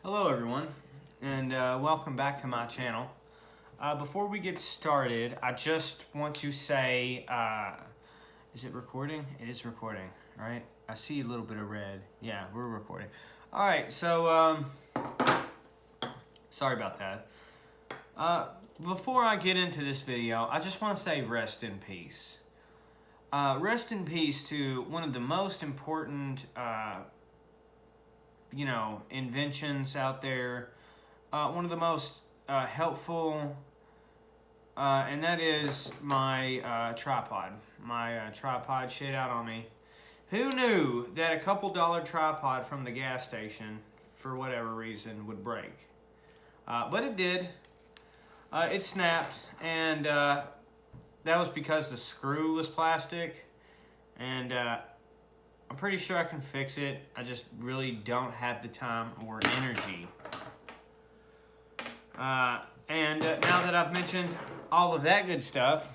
Hello everyone, and welcome back to my channel. Before we get started, I just want to say, is it recording? It is recording, right? I see a little bit of red. Yeah, we're recording. Alright, so, sorry about that. Before I get into this video, I just want to say rest in peace. Rest in peace to one of the most important inventions out there, one of the most helpful, and that is my tripod. My tripod shit out on me. Who knew that a couple dollar tripod from the gas station, for whatever reason, would break? But it did. It snapped, and that was because the screw was plastic, and I'm pretty sure I can fix it. I just really don't have the time or energy. And now that I've mentioned all of that good stuff,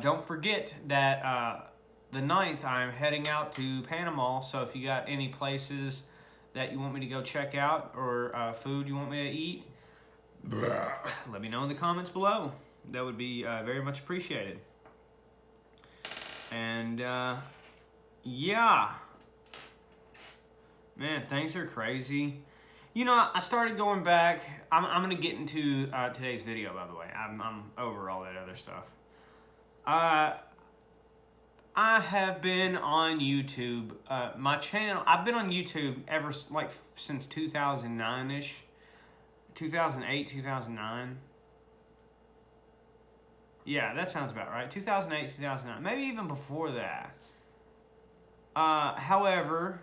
don't forget that the 9th I'm heading out to Panama. So if you got any places that you want me to go check out or food you want me to eat, let me know in the comments below. That would be very much appreciated. And yeah, man, things are crazy. You know, I started going back. I'm gonna get into today's video, by the way. I'm over all that other stuff. I have been on YouTube. My channel, I've been on YouTube ever since 2009-ish, 2008, 2009. Yeah, that sounds about right. 2008, 2009, maybe even before that. However,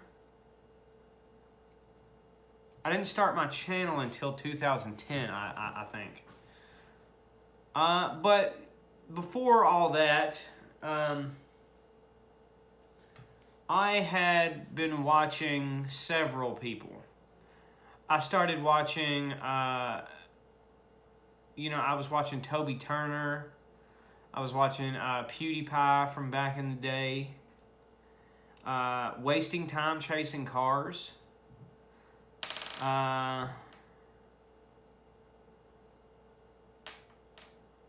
I didn't start my channel until 2010, I think. But before all that, I had been watching several people. I started watching, I was watching Toby Turner. I was watching PewDiePie from back in the day. Wasting time chasing cars.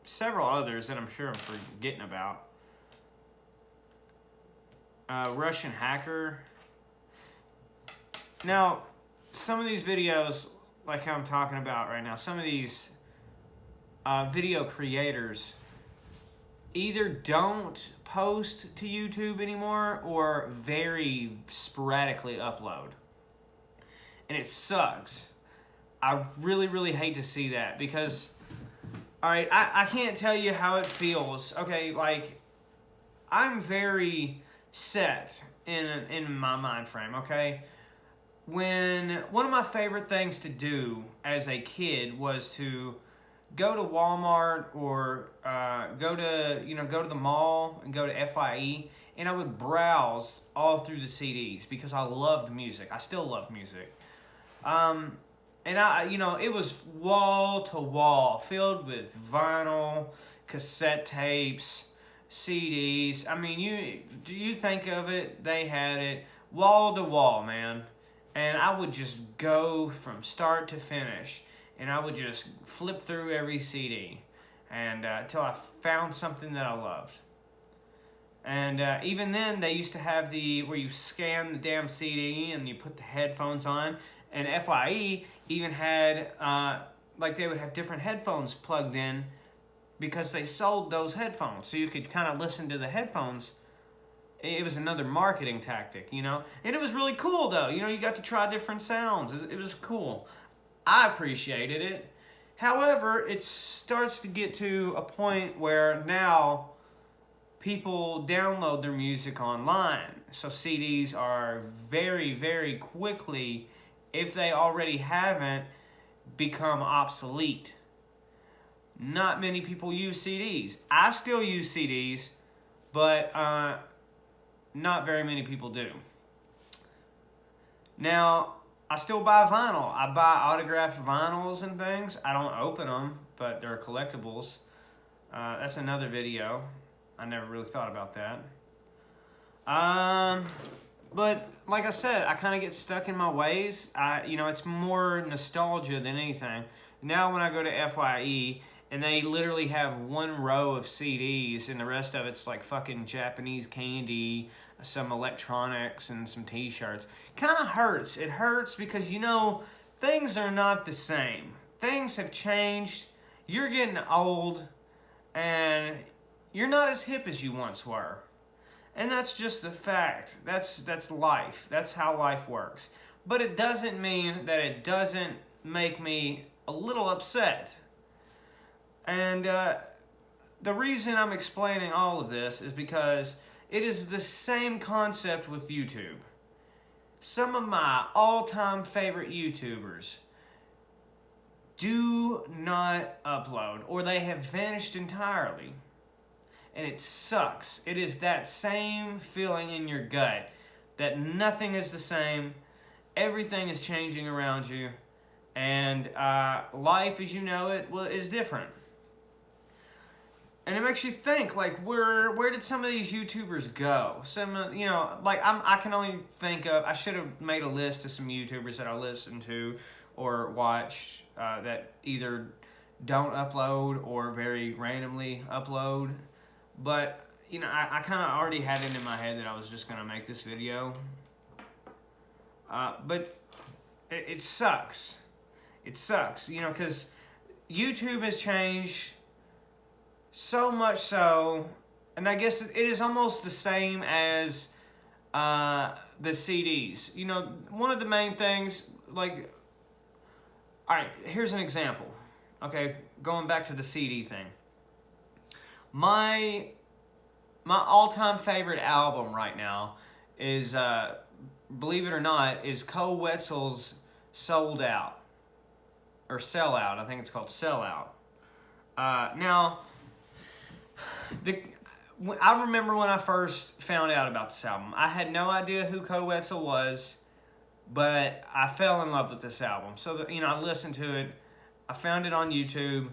Several others that I'm sure I'm forgetting about. Russian Hacker. Now, some of these videos, like I'm talking about right now, some of these video creators either don't post to YouTube anymore or very sporadically upload. And it sucks. I really, really hate to see that because, all right, I can't tell you how it feels. Okay, like, I'm very set in my mind frame, okay? When one of my favorite things to do as a kid was to go to Walmart or go to the mall and go to FIE, and I would browse all through the CDs because I loved music. I still love music. And it was wall to wall, filled with vinyl, cassette tapes, CDs. I mean, you think of it, they had it wall to wall, man. And I would just go from start to finish. And I would just flip through every CD and until I found something that I loved. And even then, they used to have where you scan the damn CD and you put the headphones on. And FIE even had, they would have different headphones plugged in because they sold those headphones. So you could kind of listen to the headphones. It was another marketing tactic, And it was really cool, though. You got to try different sounds. It was cool. I appreciated it. However, it starts to get to a point where now people download their music online. So CDs are very, very quickly, if they already haven't, become obsolete. Not many people use CDs. I still use CDs, but not very many people do. Now, I still buy vinyl. I buy autographed vinyls and things. I don't open them, but they're collectibles. That's another video. I never really thought about that. But like I said, I kind of get stuck in my ways. It's more nostalgia than anything. Now when I go to FYE and they literally have one row of CDs and the rest of it's like fucking Japanese candy, some electronics, and some t-shirts, kind of hurts. It hurts because, things are not the same. Things have changed. You're getting old and you're not as hip as you once were. And that's just the fact. That's life. That's how life works. But it doesn't mean that it doesn't make me a little upset. And the reason I'm explaining all of this is because it is the same concept with YouTube. Some of my all-time favorite YouTubers do not upload, or they have vanished entirely. And it sucks. It is that same feeling in your gut that nothing is the same, everything is changing around you, and life as you know it is different. And it makes you think, like, where did some of these YouTubers go? I can only think of, I should have made a list of some YouTubers that I listen to or watch that either don't upload or very randomly upload. But, I kind of already had it in my head that I was just going to make this video. But it sucks. It sucks, because YouTube has changed so much so, and I guess it is almost the same as the CDs. One of the main things, like, alright, here's an example. Okay, going back to the CD thing. My all-time favorite album right now is, believe it or not, is Cole Wetzel's Sold Out. Or Sell Out. I think it's called Sell Out. Now, I remember when I first found out about this album. I had no idea who Cole Wetzel was, but I fell in love with this album. So, I listened to it. I found it on YouTube.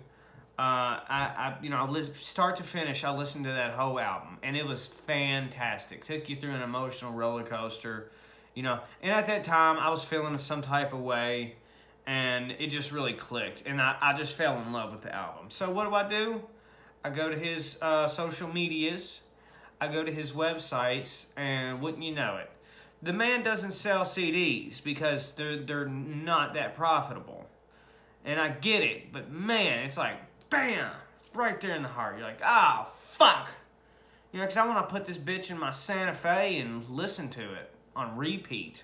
Start to finish, I listened to that whole album, and it was fantastic. Took you through an emotional roller coaster, and at that time, I was feeling some type of way, and it just really clicked, and I just fell in love with the album. So what do? I go to his social medias, I go to his websites, and wouldn't you know it, the man doesn't sell CDs because they're not that profitable. And I get it, but man, it's like, bam, right there in the heart. You're like, fuck. Because I want to put this bitch in my Santa Fe and listen to it on repeat.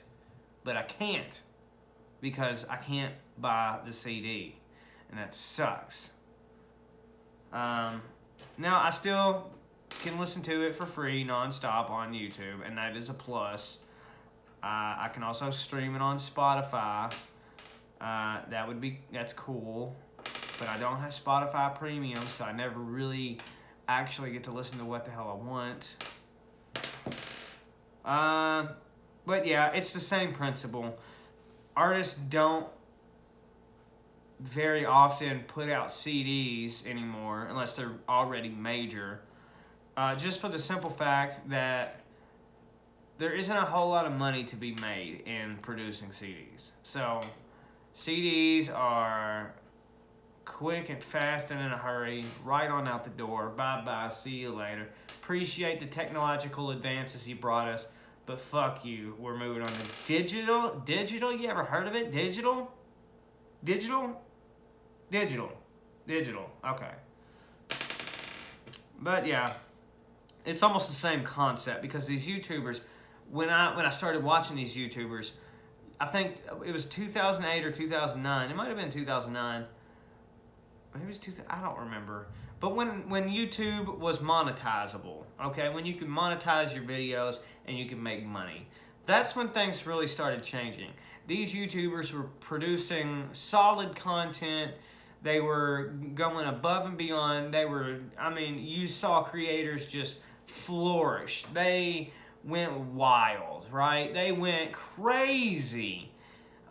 But I can't, because I can't buy the CD. And that sucks. Now, I still can listen to it for free, nonstop on YouTube, and that is a plus. I can also stream it on Spotify. That's cool. But I don't have Spotify Premium, so I never really actually get to listen to what the hell I want. But yeah, it's the same principle. Artists don't very often put out CDs anymore, unless they're already major. Just for the simple fact that there isn't a whole lot of money to be made in producing CDs. So, CDs are quick and fast and in a hurry, right on out the door. Bye-bye, see you later. Appreciate the technological advances you brought us, but fuck you. We're moving on to digital. Digital? You ever heard of it? Digital? Digital? Digital. Digital. Okay. But yeah, it's almost the same concept, because these YouTubers, when I started watching these YouTubers, I think it was 2008 or 2009. It might have been 2009. Maybe it was 2000. I don't remember. But when YouTube was monetizable, okay, when you could monetize your videos and you could make money, that's when things really started changing. These YouTubers were producing solid content. They were going above and beyond. You saw creators just flourish. They went wild, right? They went crazy.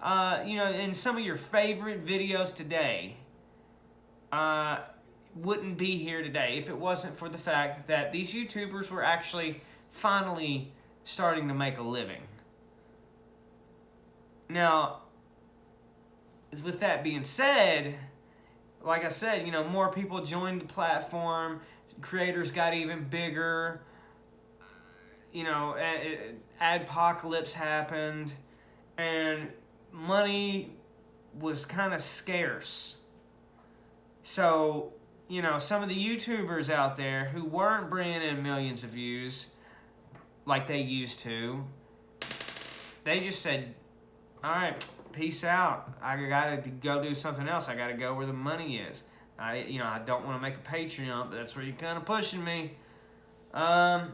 In some of your favorite videos today, wouldn't be here today if it wasn't for the fact that these YouTubers were actually finally starting to make a living. Now, with that being said, like I said, you know, more people joined the platform. Creators got even bigger. You know, adpocalypse happened, and money was kind of scarce. So, you know, some of the YouTubers out there who weren't bringing in millions of views like they used to, they just said, all right, peace out. I got to go do something else. I got to go where the money is. I don't want to make a Patreon, but that's where you're kind of pushing me. And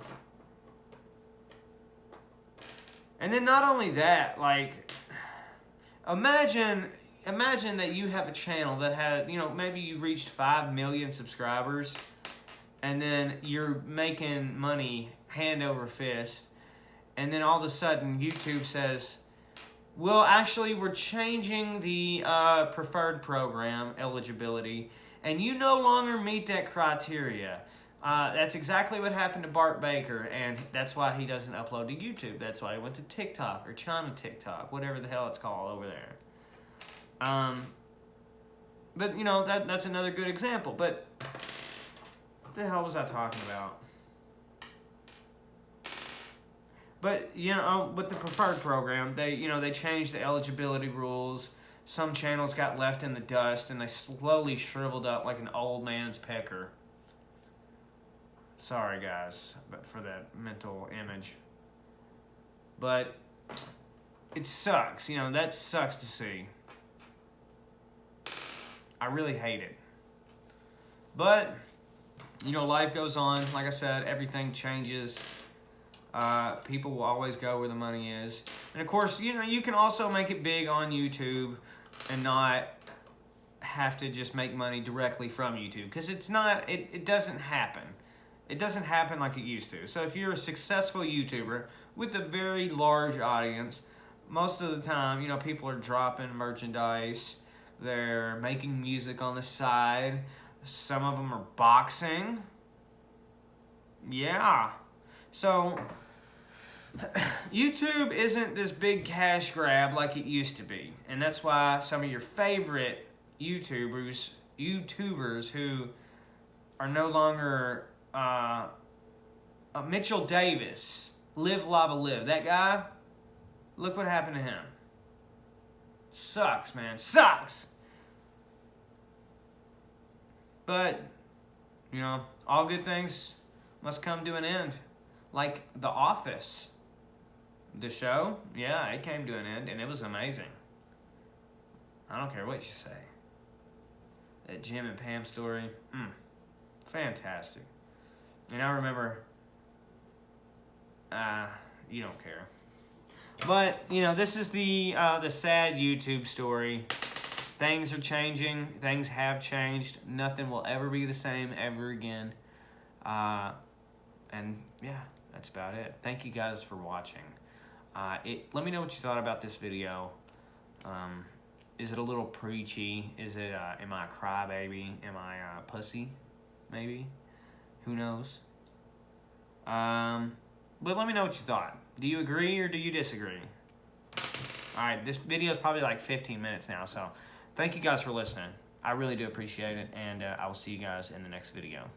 then not only that, like, imagine that you have a channel that had, you know, maybe you reached 5 million subscribers, and then you're making money hand over fist, and then all of a sudden YouTube says, well, actually, we're changing the preferred program eligibility, and you no longer meet that criteria. That's exactly what happened to Bart Baker, and that's why he doesn't upload to YouTube. That's why he went to TikTok or China TikTok, whatever the hell it's called over there. But, you know, that's another good example. But what the hell was I talking about? But, you know, with the preferred program, they changed the eligibility rules. Some channels got left in the dust, and they slowly shriveled up like an old man's pecker. Sorry, guys, but for that mental image. But it sucks. You know, that sucks to see. I really hate it. But, you know, life goes on. Like I said, everything changes. People will always go where the money is. And, of course, you know, you can also make it big on YouTube and not have to just make money directly from YouTube. Because it's not, it doesn't happen. It doesn't happen like it used to. So if you're a successful YouTuber with a very large audience, most of the time, you know, people are dropping merchandise. They're making music on the side. Some of them are boxing. Yeah. So YouTube isn't this big cash grab like it used to be. And that's why some of your favorite YouTubers who are no longer Mitchell Davis, Live Lava Live. That guy, look what happened to him. Sucks, man. Sucks. But, you know, all good things must come to an end. Like The Office. The show, yeah, it came to an end, and it was amazing. I don't care what you say. That Jim and Pam story, fantastic. And I remember, you don't care. But, you know, this is the sad YouTube story. Things are changing. Things have changed. Nothing will ever be the same ever again. And, yeah, that's about it. Thank you guys for watching. Let me know what you thought about this video. Is it a little preachy? Is it, am I a crybaby? Am I a pussy? Maybe? Who knows? But let me know what you thought. Do you agree or do you disagree? Alright, this video is probably like 15 minutes now, so thank you guys for listening. I really do appreciate it, and I will see you guys in the next video.